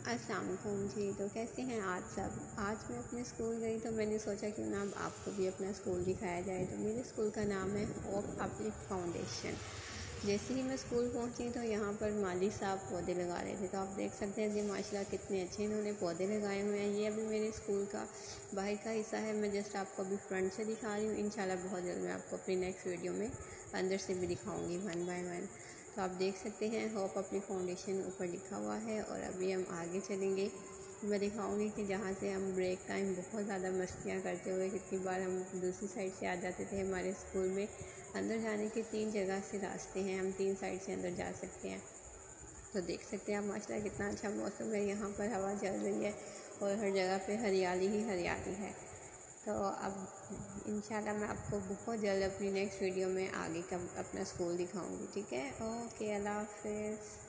अस्सलाम वालेकुम जी। तो कैसे हैं आज सब। आज मैं अपने स्कूल गई तो मैंने सोचा क्यों ना आपको भी अपना स्कूल दिखाया जाए। तो मेरे स्कूल का नाम है होप पब्लिक फाउंडेशन। जैसे ही मैं स्कूल पहुंची तो यहाँ पर माली साहब पौधे लगा रहे थे। तो आप देख सकते हैं कि माशाल्लाह कितने अच्छे इन्होंने पौधे लगाए हुए हैं। ये अभी मेरे स्कूल का बाहर का हिस्सा है। मैं जस्ट आपको अभी फ्रंट से दिखा रही हूँ। इंशाल्लाह बहुत जल्द मैं आपको अपनी नेक्स्ट वीडियो में अंदर से भी दिखाऊँगी वन बाय वन। तो आप देख सकते हैं होप पब्लिक फाउंडेशन ऊपर लिखा हुआ है। और अभी हम आगे चलेंगे। मैं दिखाऊंगी कि जहाँ से हम ब्रेक टाइम बहुत ज़्यादा मस्तियाँ करते हुए कितनी बार हम दूसरी साइड से आ जाते थे। हमारे स्कूल में अंदर जाने के 3 जगह से रास्ते हैं, हम 3 साइड से अंदर जा सकते हैं। तो देख सकते हैं आप माशाल्लाह कितना अच्छा मौसम है। यहाँ पर हवा चल रही है और हर जगह पे हरियाली ही हरियाली है। तो अब इंशाल्लाह मैं आपको बहुत जल्द अपनी नेक्स्ट वीडियो में आगे का अपना स्कूल दिखाऊंगी। ठीक है, ओके, अल्लाह हाफ़िज़।